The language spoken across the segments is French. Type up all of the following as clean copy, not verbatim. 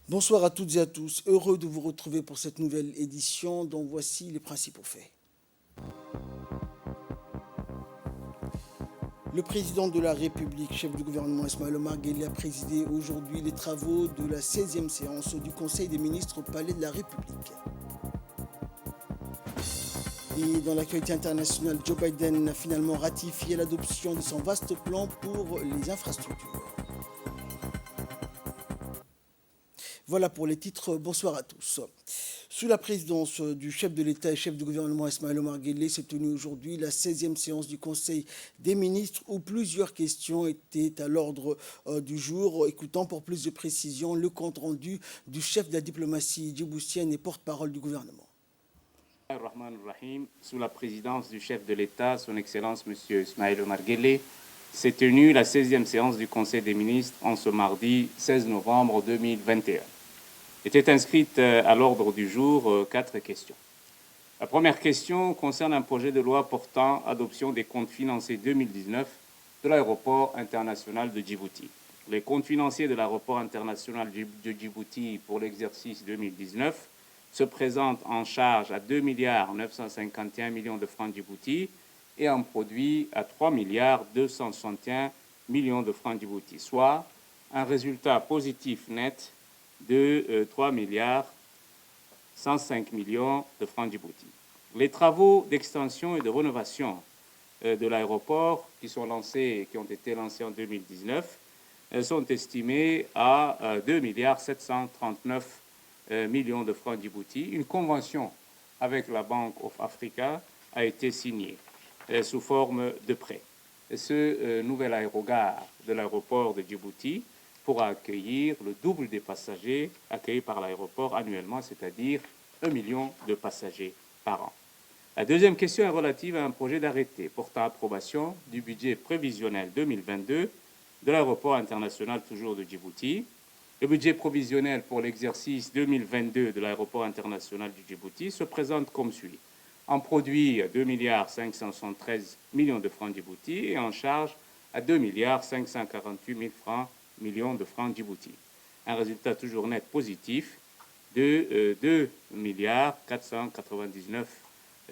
Bonsoir à toutes et à tous, heureux de vous retrouver pour cette nouvelle édition dont voici les principaux faits. Le président de la République, chef du gouvernement Ismaël Omar Guelleh, a présidé aujourd'hui les travaux de la 16e séance du Conseil des ministres au Palais de la République. Et dans l'actualité internationale, Joe Biden a finalement ratifié l'adoption de son vaste plan pour les infrastructures. Voilà pour les titres, bonsoir à tous. Sous la présidence du chef de l'État et chef du gouvernement Ismaël Omar Guelleh s'est tenue aujourd'hui la 16e séance du Conseil des ministres où plusieurs questions étaient à l'ordre du jour. Écoutons pour plus de précisions le compte rendu du chef de la diplomatie djiboutienne et porte-parole du gouvernement. Sous la présidence du chef de l'État, son Excellence M. Ismaël Omar Guelleh, s'est tenue la 16e séance du Conseil des ministres en ce mardi 16 novembre 2021. Étaient inscrites à l'ordre du jour 4 questions. La première question concerne un projet de loi portant adoption des comptes financiers 2019 de l'aéroport international de Djibouti. Les comptes financiers de l'aéroport international de Djibouti pour l'exercice 2019 se présentent en charge à 2 951 millions de francs Djibouti et en produit à 3 261 millions de francs Djibouti, soit un résultat positif net de 3 105 millions de francs Djibouti. Les travaux d'extension et de rénovation de l'aéroport qui ont été lancés en 2019 sont estimés à 2 739 millions de francs Djibouti. Une convention avec la Bank of Africa a été signée sous forme de prêt. Ce nouvel aérogare de l'aéroport de Djibouti pourra accueillir le double des passagers accueillis par l'aéroport annuellement, c'est-à-dire 1 million de passagers par an. La deuxième question est relative à un projet d'arrêté portant approbation du budget prévisionnel 2022 de l'aéroport international toujours de Djibouti. Le budget provisionnel pour l'exercice 2022 de l'aéroport international du Djibouti se présente comme suit. En produit, 2 573 millions de francs Djibouti et en charge à 2 548 millions de francs Djibouti. Un résultat toujours net positif de 2 499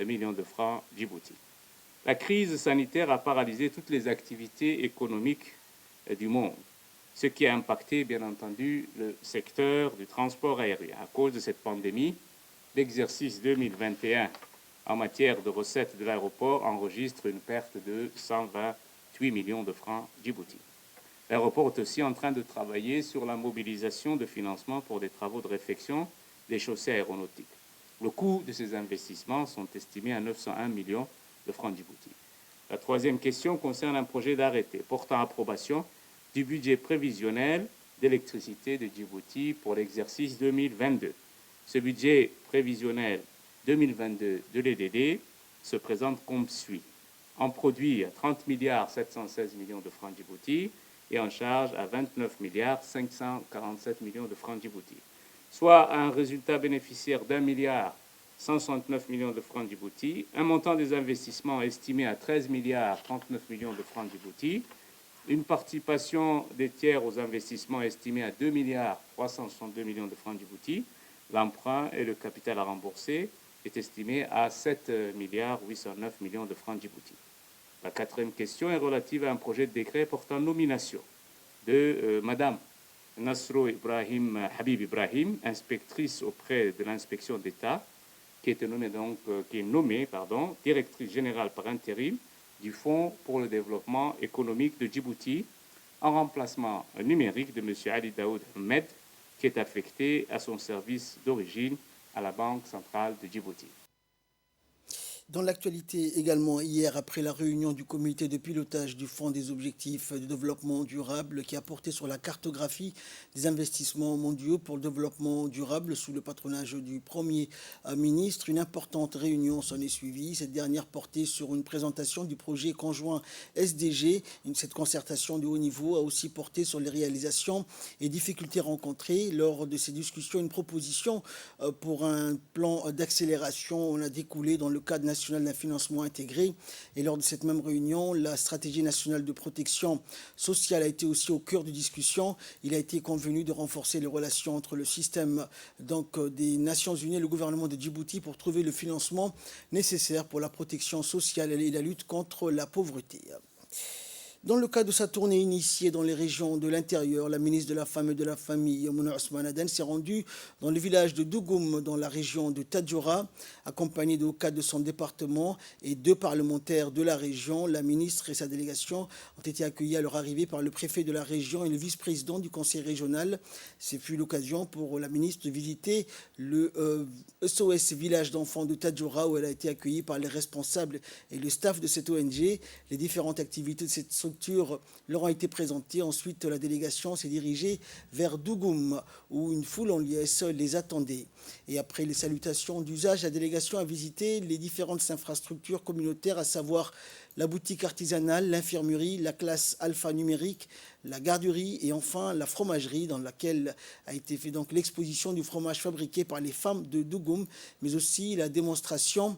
millions de francs Djibouti. La crise sanitaire a paralysé toutes les activités économiques du monde, ce qui a impacté, bien entendu, le secteur du transport aérien. À cause de cette pandémie, l'exercice 2021 en matière de recettes de l'aéroport enregistre une perte de 128 millions de francs Djibouti. L'aéroport est aussi en train de travailler sur la mobilisation de financement pour des travaux de réfection des chaussées aéronautiques. Le coût de ces investissements sont estimés à 901 millions de francs Djibouti. La troisième question concerne un projet d'arrêté portant approbation du budget prévisionnel d'électricité de Djibouti pour l'exercice 2022. Ce budget prévisionnel 2022 de l'EDD se présente comme suit. En produit à 30 716 millions de francs Djibouti et en charge à 29 547 millions de francs Djibouti, soit un résultat bénéficiaire d'1 169 millions de francs Djibouti, un montant des investissements estimé à 13 39 millions de francs Djibouti, une participation des tiers aux investissements estimée à 2 362 millions de francs Djibouti, l'emprunt et le capital à rembourser est estimé à 7 809 millions de francs Djibouti. La quatrième question est relative à un projet de décret portant nomination de Madame Nasro Ibrahim Habib Ibrahim, inspectrice auprès de l'inspection d'État, qui est nommée directrice générale par intérim du Fonds pour le développement économique de Djibouti, en remplacement numérique de M. Ali Daoud Ahmed, qui est affecté à son service d'origine à la Banque centrale de Djibouti. Dans l'actualité également, hier, après la réunion du comité de pilotage du Fonds des objectifs de développement durable qui a porté sur la cartographie des investissements mondiaux pour le développement durable sous le patronage du Premier ministre, une importante réunion s'en est suivie. Cette dernière portait sur une présentation du projet conjoint SDG. Cette concertation de haut niveau a aussi porté sur les réalisations et difficultés rencontrées. Lors de ces discussions, une proposition pour un plan d'accélération en a découlé dans le cadre national national d'un financement intégré. Et lors de cette même réunion, la stratégie nationale de protection sociale a été aussi au cœur de discussion. Il a été convenu de renforcer les relations entre le système des Nations Unies et le gouvernement de Djibouti pour trouver le financement nécessaire pour la protection sociale et la lutte contre la pauvreté. Dans le cadre de sa tournée initiée dans les régions de l'intérieur, la ministre de la Femme et de la Famille, Mouna Ousmane Aden, s'est rendue dans le village de Dougoum, dans la région de Tadjoura, accompagnée de cadres de son département et 2 parlementaires de la région. La ministre et sa délégation ont été accueillis à leur arrivée par le préfet de la région et le vice-président du conseil régional. Ce fut l'occasion pour la ministre de visiter le SOS Village d'enfants de Tadjoura, où elle a été accueillie par les responsables et le staff de cette ONG. Les différentes activités de cette structure leur ont été présentées. Ensuite, la délégation s'est dirigée vers Dougoum, où une foule en liesse les attendait. Et après les salutations d'usage, la délégation a visité les différentes infrastructures communautaires, à savoir la boutique artisanale, l'infirmerie, la classe alphanumérique, la garderie et enfin la fromagerie, dans laquelle a été fait donc l'exposition du fromage fabriqué par les femmes de Dougoum, mais aussi la démonstration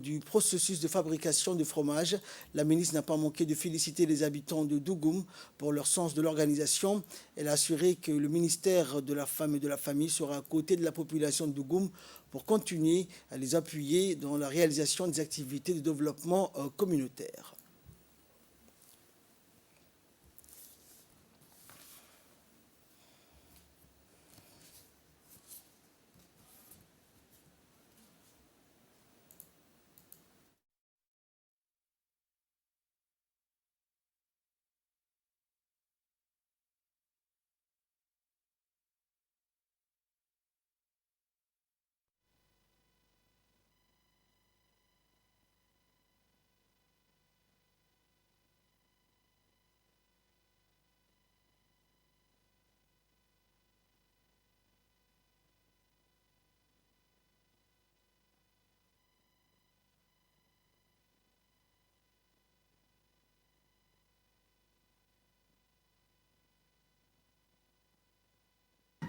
du processus de fabrication de fromage. La ministre n'a pas manqué de féliciter les habitants de Dougoum pour leur sens de l'organisation. Elle a assuré que le ministère de la Femme et de la Famille sera à côté de la population de Dougoum pour continuer à les appuyer dans la réalisation des activités de développement communautaire.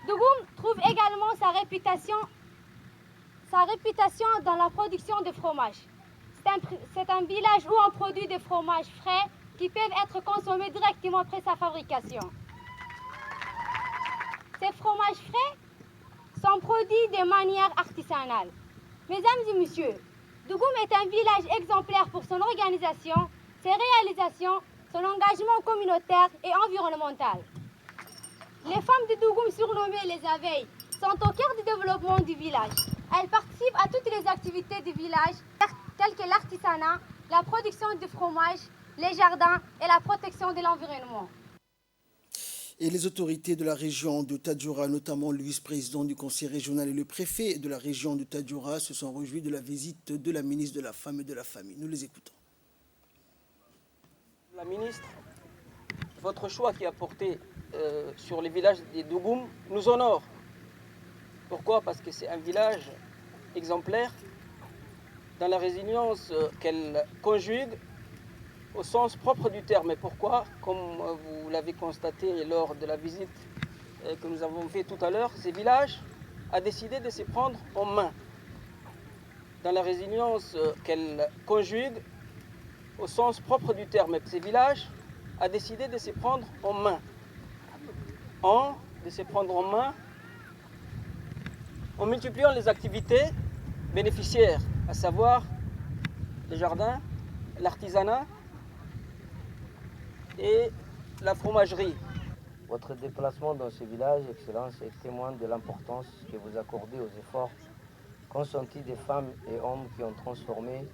Dougoum trouve également sa réputation dans la production de fromage. C'est un village où on produit des fromages frais qui peuvent être consommés directement après sa fabrication. Ces fromages frais sont produits de manière artisanale. Mesdames et messieurs, Dougoum est un village exemplaire pour son organisation, ses réalisations, son engagement communautaire et environnemental. Les femmes de Dougoum, surnommées les abeilles, sont au cœur du développement du village. Elles participent à toutes les activités du village, telles que l'artisanat, la production de fromage, les jardins et la protection de l'environnement. Et les autorités de la région de Tadjoura, notamment le vice-président du conseil régional et le préfet de la région de Tadjoura, se sont réjouis de la visite de la ministre de la Femme et de la Famille. Nous les écoutons. La ministre, votre choix qui a porté sur les villages de Dougoum nous honore. Pourquoi? Parce que c'est un village exemplaire dans la résilience qu'elle conjugue au sens propre du terme. Et pourquoi? Comme vous l'avez constaté lors de la visite que nous avons fait tout à l'heure, ce village a décidé de se prendre en main dans la résilience qu'elle conjugue au sens propre du terme. Ce village a décidé de se prendre en main. De se prendre en main en multipliant les activités bénéficiaires, à savoir les jardins, l'artisanat et la fromagerie. Votre déplacement dans ce village, Excellence, est témoin de l'importance que vous accordez aux efforts consentis des femmes et hommes qui ont transformé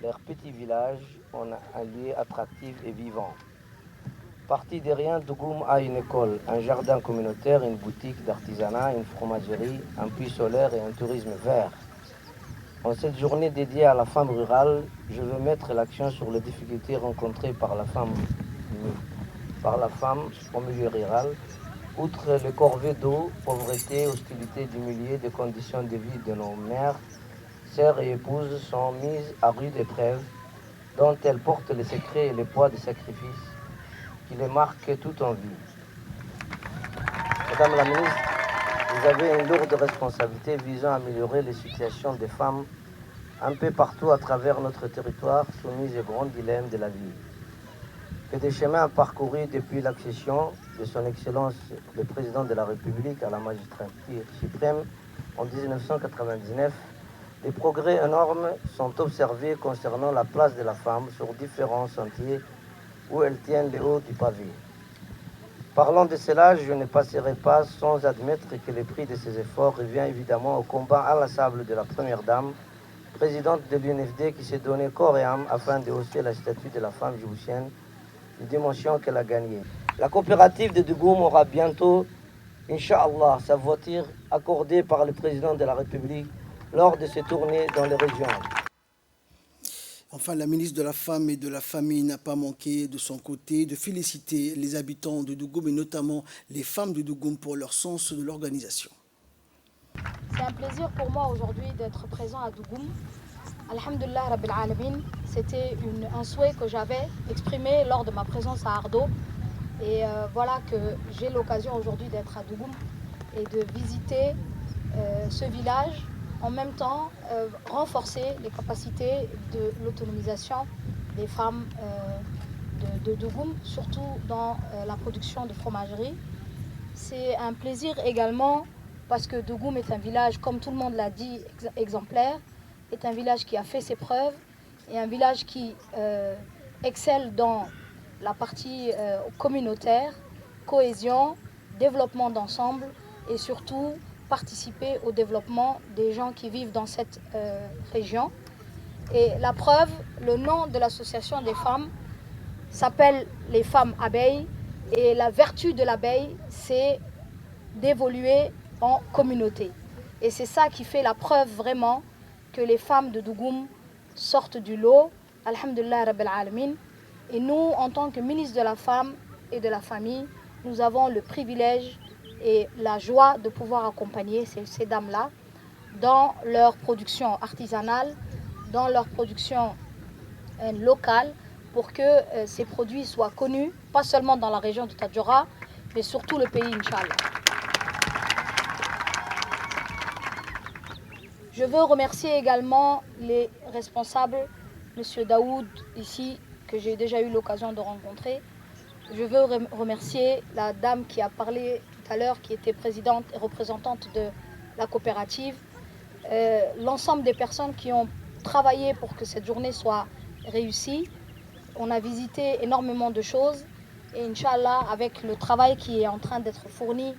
leur petit village en un lieu attractif et vivant. Parti de rien, Dougoum a une école, un jardin communautaire, une boutique d'artisanat, une fromagerie, un puits solaire et un tourisme vert. En cette journée dédiée à la femme rurale, je veux mettre l'accent sur les difficultés rencontrées par la femme au milieu rural, outre les corvées d'eau, pauvreté, hostilité du milieu, des conditions de vie de nos mères, sœurs et épouses sont mises à rude épreuve, dont elles portent les secrets et le poids des sacrifices qui les marquent tout en vie. Madame la ministre, vous avez une lourde responsabilité visant à améliorer les situations des femmes un peu partout à travers notre territoire soumis aux grands dilemmes de la vie. Que des chemins parcourus depuis l'accession de son Excellence le Président de la République à la magistrature suprême en 1999, des progrès énormes sont observés concernant la place de la femme sur différents sentiers où elle tient le haut du pavé. Parlant de cela, je ne passerai pas sans admettre que le prix de ces efforts revient évidemment au combat inlassable de la Première Dame, présidente de l'UNFD, qui s'est donné corps et âme afin de hausser la statut de la femme djiboutienne, une dimension qu'elle a gagnée. La coopérative de Dougoum aura bientôt, Inch'Allah, sa voiture accordée par le président de la République lors de ses tournées dans les régions. Enfin, la ministre de la Femme et de la Famille n'a pas manqué de son côté de féliciter les habitants de Dougoum et notamment les femmes de Dougoum pour leur sens de l'organisation. C'est un plaisir pour moi aujourd'hui d'être présent à Dougoum. Alhamdulillah Rabbil Alamin, c'était un souhait que j'avais exprimé lors de ma présence à Ardo. Et voilà que j'ai l'occasion aujourd'hui d'être à Dougoum et de visiter ce village. En même temps, renforcer les capacités de l'autonomisation des femmes de Dougoum, surtout dans la production de fromagerie. C'est un plaisir également parce que Dougoum est un village, comme tout le monde l'a dit, exemplaire, est un village qui a fait ses preuves et un village qui excelle dans la partie communautaire, cohésion, développement d'ensemble et surtout participer au développement des gens qui vivent dans cette région. Et la preuve, le nom de l'association des femmes s'appelle les femmes abeilles et la vertu de l'abeille, c'est d'évoluer en communauté. Et c'est ça qui fait la preuve vraiment que les femmes de Dougoum sortent du lot, alhamdulillah rabbil alamin. Et nous, en tant que ministre de la Femme et de la Famille, nous avons le privilège et la joie de pouvoir accompagner ces dames-là dans leur production artisanale, dans leur production locale, pour que ces produits soient connus, pas seulement dans la région de Tadjoura, mais sur tout le pays, Inch'Allah. Je veux remercier également les responsables, M. Daoud, ici, que j'ai déjà eu l'occasion de rencontrer. Je veux remercier la dame qui a parlé tout à l'heure, qui était présidente et représentante de la coopérative, l'ensemble des personnes qui ont travaillé pour que cette journée soit réussie. On a visité énormément de choses et Inch'Allah, avec le travail qui est en train d'être fourni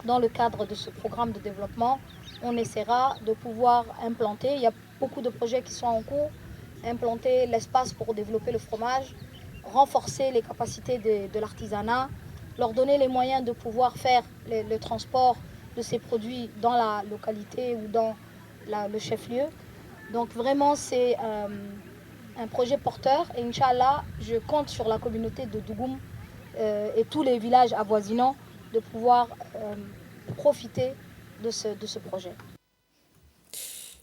dans le cadre de ce programme de développement, on essaiera de pouvoir implanter, il y a beaucoup de projets qui sont en cours, implanter l'espace pour développer le fromage, renforcer les capacités de l'artisanat, leur donner les moyens de pouvoir faire le transport de ces produits dans la localité ou dans le chef-lieu. Donc vraiment c'est un projet porteur et Inch'Allah, je compte sur la communauté de Dougoum et tous les villages avoisinants de pouvoir profiter de ce projet.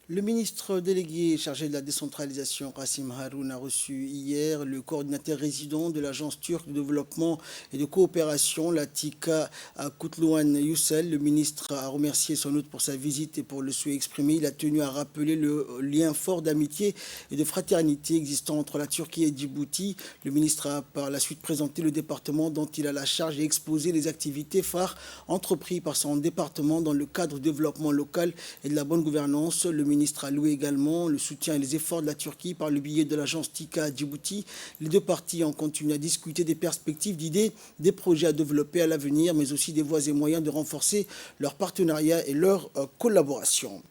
Le ministre délégué chargé de la décentralisation, Kassim Haroun, a reçu hier le coordinateur résident de l'Agence turque de développement et de coopération, la TICA, à Kutluan Yücel. Le ministre a remercié son hôte pour sa visite et pour le souhait exprimé. Il a tenu à rappeler le lien fort d'amitié et de fraternité existant entre la Turquie et Djibouti. Le ministre a par la suite présenté le département dont il a la charge et exposé les activités phares entreprises par son département dans le cadre du développement local et de la bonne gouvernance. Le ministre a loué également le soutien et les efforts de la Turquie par le biais de l'agence TICA à Djibouti. Les deux parties ont continué à discuter des perspectives, d'idées, des projets à développer à l'avenir, mais aussi des voies et moyens de renforcer leur partenariat et leur collaboration.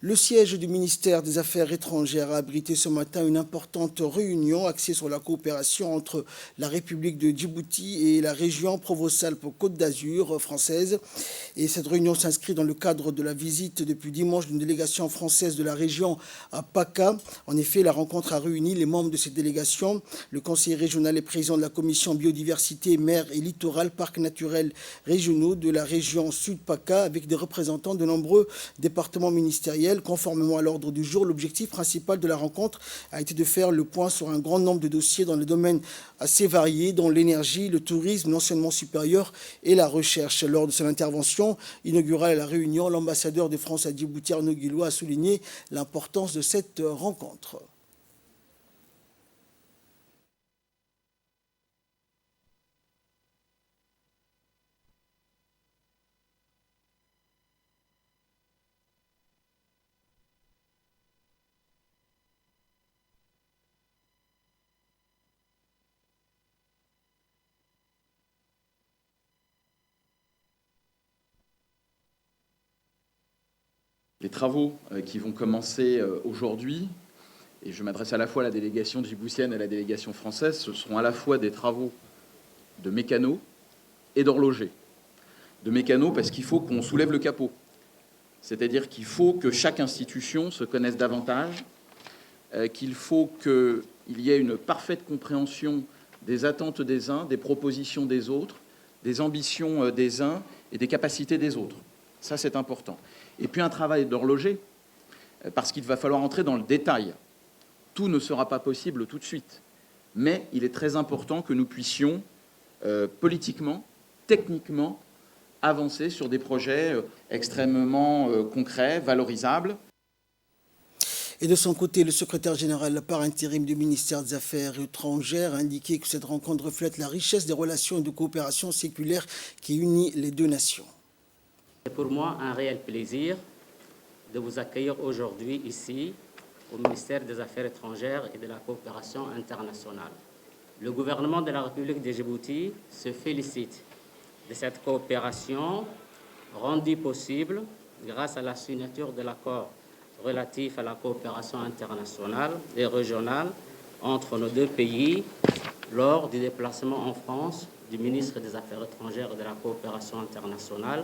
Le siège du ministère des Affaires étrangères a abrité ce matin une importante réunion axée sur la coopération entre la République de Djibouti et la région Provence-Alpes-Côte d'Azur française. Et cette réunion s'inscrit dans le cadre de la visite depuis dimanche d'une délégation française de la région à Paca. En effet, la rencontre a réuni les membres de cette délégation, le conseiller régional et président de la commission biodiversité, mer et littoral, parcs naturels régionaux de la région Sud-Paca, avec des représentants de nombreux départements ministériels. industrielle. Conformément à l'ordre du jour, l'objectif principal de la rencontre a été de faire le point sur un grand nombre de dossiers dans les domaines assez variés, dont l'énergie, le tourisme, l'enseignement supérieur et la recherche. Lors de son intervention inaugurale à la Réunion, l'ambassadeur de France à Djibouti, Arnaud Guillois, a souligné l'importance de cette rencontre. Les travaux qui vont commencer aujourd'hui, et je m'adresse à la fois à la délégation djiboutienne et à la délégation française, ce seront à la fois des travaux de mécano et d'horloger. De mécano parce qu'il faut qu'on soulève le capot. C'est-à-dire qu'il faut que chaque institution se connaisse davantage, qu'il faut qu'il y ait une parfaite compréhension des attentes des uns, des propositions des autres, des ambitions des uns et des capacités des autres. Ça, c'est important. Et puis un travail d'horloger, parce qu'il va falloir entrer dans le détail. Tout ne sera pas possible tout de suite. Mais il est très important que nous puissions, politiquement, techniquement, avancer sur des projets extrêmement concrets, valorisables. Et de son côté, le secrétaire général par intérim du ministère des Affaires étrangères a indiqué que cette rencontre reflète la richesse des relations et de coopération séculaire qui unit les deux nations. C'est pour moi un réel plaisir de vous accueillir aujourd'hui ici au ministère des Affaires étrangères et de la coopération internationale. Le gouvernement de la République de Djibouti se félicite de cette coopération rendue possible grâce à la signature de l'accord relatif à la coopération internationale et régionale entre nos deux pays lors du déplacement en France du ministre des Affaires étrangères et de la coopération internationale,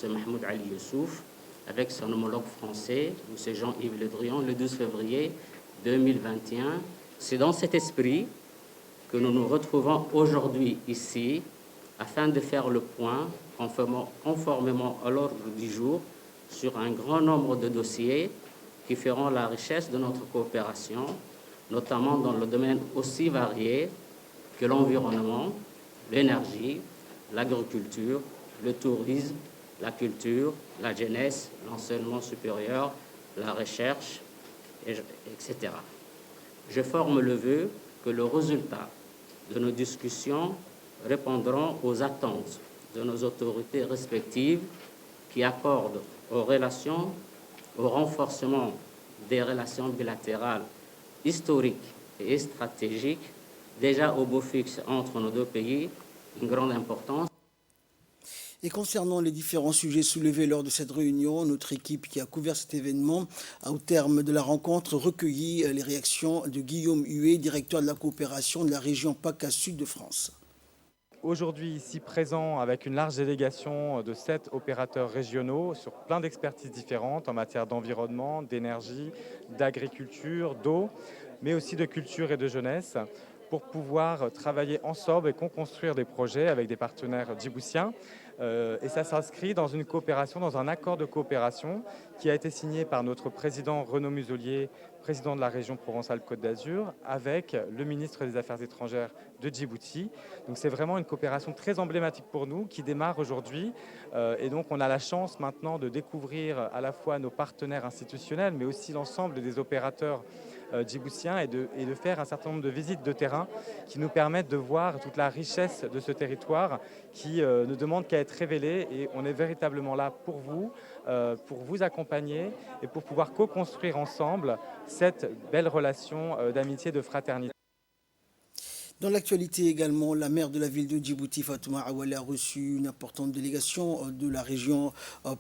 M. Mahmoud Ali Youssouf, avec son homologue français, M. Jean-Yves Le Drian, le 12 février 2021. C'est dans cet esprit que nous nous retrouvons aujourd'hui ici afin de faire le point, conformément à l'ordre du jour, sur un grand nombre de dossiers qui feront la richesse de notre coopération, notamment dans le domaine aussi varié que l'environnement, l'énergie, l'agriculture, le tourisme, la culture, la jeunesse, l'enseignement supérieur, la recherche, etc. Je forme le vœu que le résultat de nos discussions répondront aux attentes de nos autorités respectives qui accordent aux relations, au renforcement des relations bilatérales historiques et stratégiques, déjà au beau fixe entre nos deux pays, une grande importance. Et concernant les différents sujets soulevés lors de cette réunion, notre équipe qui a couvert cet événement a, au terme de la rencontre, recueilli les réactions de Guillaume Huet, directeur de la coopération de la région PACA Sud de France. Aujourd'hui, ici présent avec une large délégation de 7 opérateurs régionaux sur plein d'expertises différentes en matière d'environnement, d'énergie, d'agriculture, d'eau, mais aussi de culture et de jeunesse, pour pouvoir travailler ensemble et co-construire des projets avec des partenaires djiboutiens. Et ça s'inscrit dans une coopération, dans un accord de coopération qui a été signé par notre président Renaud Muselier, président de la région Provence-Alpes-Côte d'Azur, avec le ministre des Affaires étrangères de Djibouti. Donc c'est vraiment une coopération très emblématique pour nous qui démarre aujourd'hui. Et donc on a la chance maintenant de découvrir à la fois nos partenaires institutionnels, mais aussi l'ensemble des opérateurs djiboutiens et de faire un certain nombre de visites de terrain qui nous permettent de voir toute la richesse de ce territoire qui ne demande qu'à être révélé, et on est véritablement là pour vous accompagner et pour pouvoir co-construire ensemble cette belle relation d'amitié, de fraternité. Dans l'actualité également, la maire de la ville de Djibouti, Fatouma Awale, a reçu une importante délégation de la région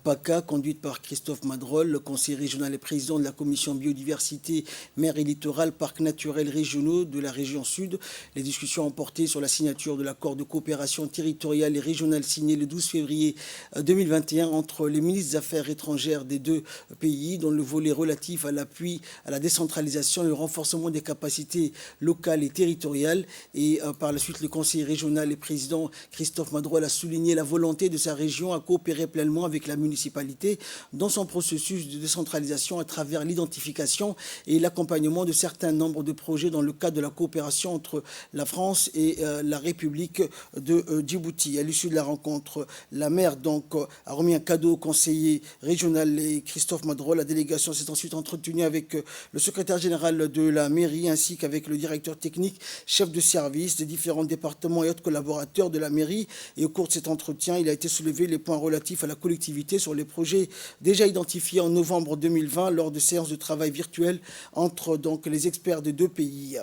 PACA, conduite par Christophe Madrol, le conseiller régional et président de la commission biodiversité, mer et littoral, parcs naturels régionaux de la région sud. Les discussions ont porté sur la signature de l'accord de coopération territoriale et régionale signé le 12 février 2021 entre les ministres des Affaires étrangères des deux pays, dont le volet relatif à l'appui à la décentralisation et le renforcement des capacités locales et territoriales. Et par la suite, le conseiller régional et président Christophe Madrol a souligné la volonté de sa région à coopérer pleinement avec la municipalité dans son processus de décentralisation à travers l'identification et l'accompagnement de certains nombres de projets dans le cadre de la coopération entre la France et la République de Djibouti. À l'issue de la rencontre, la maire donc a remis un cadeau au conseiller régional et Christophe Madrol. La délégation s'est ensuite entretenue avec le secrétaire général de la mairie ainsi qu'avec le directeur technique, chef de service des différents départements et autres collaborateurs de la mairie. Et au cours de cet entretien, il a été soulevé les points relatifs à la collectivité sur les projets déjà identifiés en novembre 2020 lors de séances de travail virtuelles entre donc les experts des deux pays.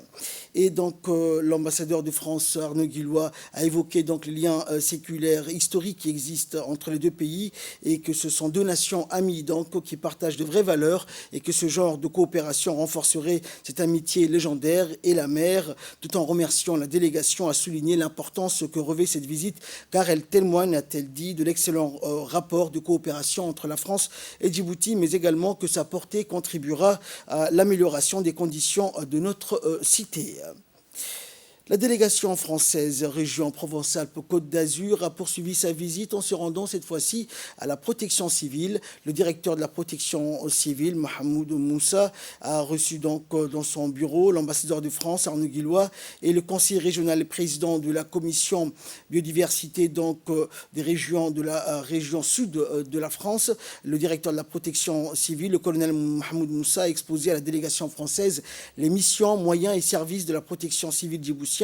Et donc l'ambassadeur de France, Arnaud Guillois, a évoqué donc les liens séculaires historiques qui existent entre les deux pays et que ce sont deux nations amies donc qui partagent de vraies valeurs et que ce genre de coopération renforcerait cette amitié légendaire. Et la maire, tout en remerciant la délégation, a souligné l'importance que revêt cette visite car elle témoigne, a-t-elle dit, de l'excellent rapport de coopération entre la France et Djibouti, mais également que sa portée contribuera à l'amélioration des conditions de notre cité. La délégation française région Provence-Alpes-Côte d'Azur a poursuivi sa visite en se rendant cette fois-ci à la protection civile. Le directeur de la protection civile, Mahmoud Moussa, a reçu donc dans son bureau l'ambassadeur de France, Arnaud Guillois, et le conseiller régional et président de la commission biodiversité donc, des régions de la région sud de la France. Le directeur de la protection civile, le colonel Mahmoud Moussa, a exposé à la délégation française les missions, moyens et services de la protection civile djiboutienne.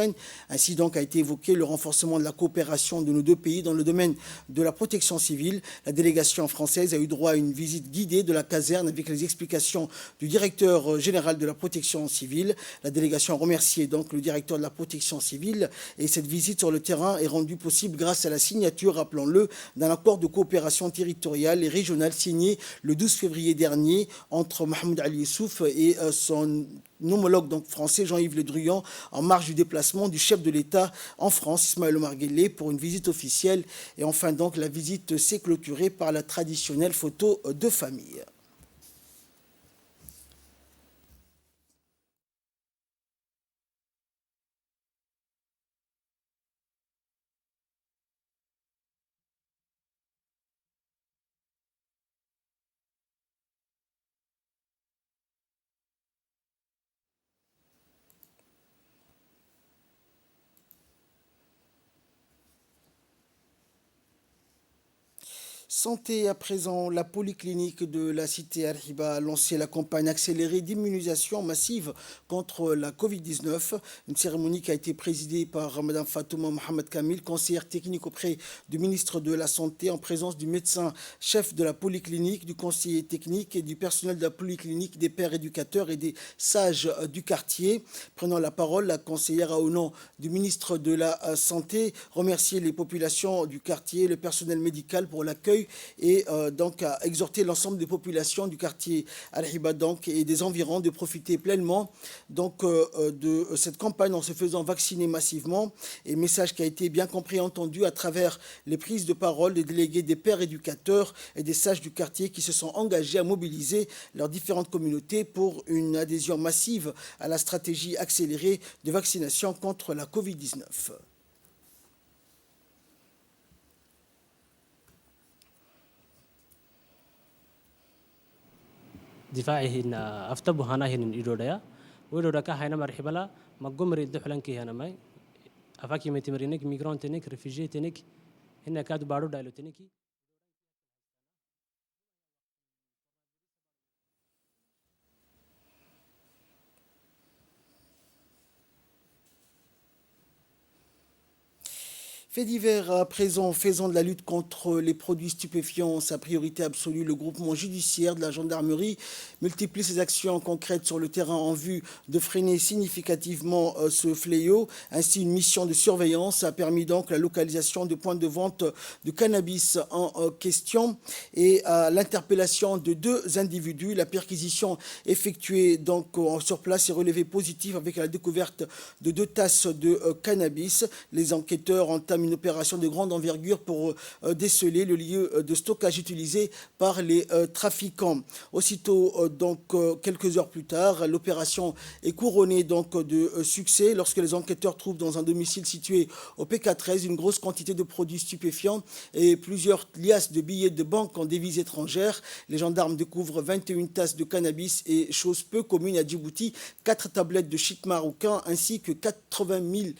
Ainsi donc a été évoqué le renforcement de la coopération de nos deux pays dans le domaine de la protection civile. La délégation française a eu droit à une visite guidée de la caserne avec les explications du directeur général de la protection civile. La délégation a remercié donc le directeur de la protection civile et cette visite sur le terrain est rendue possible grâce à la signature, rappelons-le, d'un accord de coopération territoriale et régionale signé le 12 février dernier entre Mahmoud Ali Youssouf et son homologue donc français Jean-Yves Le Drian en marge du déplacement du chef de l'État en France, Ismaël Omar Guelleh, pour une visite officielle. Et enfin donc la visite s'est clôturée par la traditionnelle photo de famille. Santé à présent, la polyclinique de la cité Al-Hiba a lancé la campagne accélérée d'immunisation massive contre la Covid-19. Une cérémonie qui a été présidée par Mme Fatouma Mohamed Kamil, conseillère technique auprès du ministre de la Santé, en présence du médecin chef de la polyclinique, du conseiller technique et du personnel de la polyclinique, des pères éducateurs et des sages du quartier. Prenant la parole, la conseillère a, au nom du ministre de la Santé, remercié les populations du quartier, le personnel médical pour l'accueil et donc a exhorté l'ensemble des populations du quartier Al-Hiba donc et des environs de profiter pleinement donc de cette campagne en se faisant vacciner massivement, et message qui a été bien compris et entendu à travers les prises de parole des délégués des pères éducateurs et des sages du quartier qui se sont engagés à mobiliser leurs différentes communautés pour une adhésion massive à la stratégie accélérée de vaccination contre la Covid-19. دفاعهن أفتبو هناهن إيرودايا ويرودا كهينا مرحبلا مقومري دحلن كي هنا ماي أفاكي متمرينك ميغرون تنك ريفوجي تنك هنا كادو بارو دايلو تنكي Fait divers à présent, faisant de la lutte contre les produits stupéfiants sa priorité absolue, le groupement judiciaire de la gendarmerie multiplie ses actions concrètes sur le terrain en vue de freiner significativement ce fléau. Ainsi, une mission de surveillance a permis donc la localisation de points de vente de cannabis en question et à l'interpellation de 2 individus. La perquisition effectuée donc sur place est relevée positive avec la découverte de 2 tasses de cannabis. Les enquêteurs ont entamé entame une opération de grande envergure pour déceler le lieu de stockage utilisé par les trafiquants. Aussitôt, quelques heures plus tard, l'opération est couronnée de succès lorsque les enquêteurs trouvent dans un domicile situé au PK13 une grosse quantité de produits stupéfiants et plusieurs liasses de billets de banque en devises étrangères. Les gendarmes découvrent 21 tasses de cannabis et, chose peu commune à Djibouti, 4 tablettes de shit marocain ainsi que 90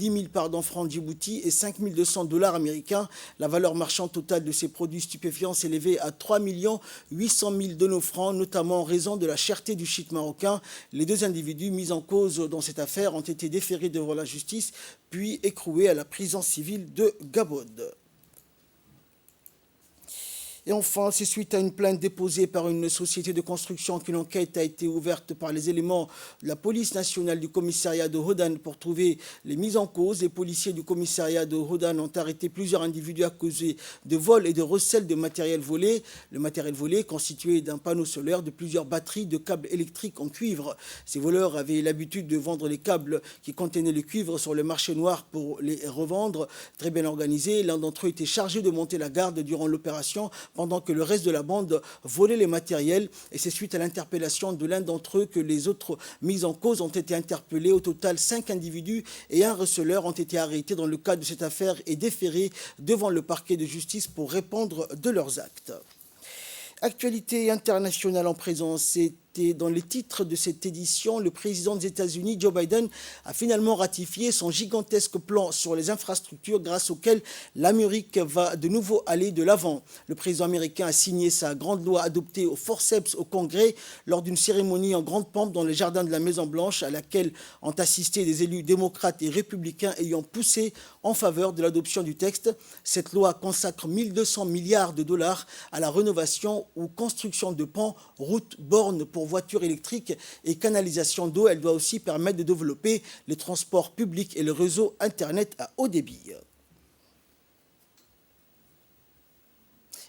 000 francs Djibouti et 5 200 $ américains. La valeur marchande totale de ces produits stupéfiants s'élevait à 3 800 000 de nos francs, notamment en raison de la cherté du shit marocain. Les 2 individus mis en cause dans cette affaire ont été déférés devant la justice, puis écroués à la prison civile de Gabod. Et enfin, c'est suite à une plainte déposée par une société de construction qu'une enquête a été ouverte par les éléments de la police nationale du commissariat de Hodan pour trouver les mises en cause. Les policiers du commissariat de Hodan ont arrêté plusieurs individus accusés de vol et de recel de matériel volé. Le matériel volé constitué d'un panneau solaire, de plusieurs batteries, de câbles électriques en cuivre. Ces voleurs avaient l'habitude de vendre les câbles qui contenaient le cuivre sur le marché noir pour les revendre. Très bien organisés, l'un d'entre eux était chargé de monter la garde durant l'opération, pendant que le reste de la bande volait les matériels. Et c'est suite à l'interpellation de l'un d'entre eux que les autres mis en cause ont été interpellés. Au total, 5 individus et un receleur ont été arrêtés dans le cadre de cette affaire et déférés devant le parquet de justice pour répondre de leurs actes. Actualité internationale en présence, c'était dans les titres de cette édition. Le président des États-Unis, Joe Biden, a finalement ratifié son gigantesque plan sur les infrastructures grâce auquel l'Amérique va de nouveau aller de l'avant. Le président américain a signé sa grande loi adoptée au forceps au Congrès lors d'une cérémonie en grande pompe dans les jardins de la Maison-Blanche à laquelle ont assisté des élus démocrates et républicains ayant poussé en faveur de l'adoption du texte. Cette loi consacre 1 200 milliards de dollars à la rénovation ou construction de ponts, routes, bornes pour voitures électriques et canalisation d'eau. Elle doit aussi permettre de développer les transports publics et le réseau Internet à haut débit.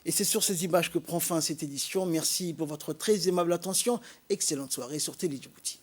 Et c'est sur ces images que prend fin cette édition. Merci pour votre très aimable attention. Excellente soirée sur Télé Djibouti.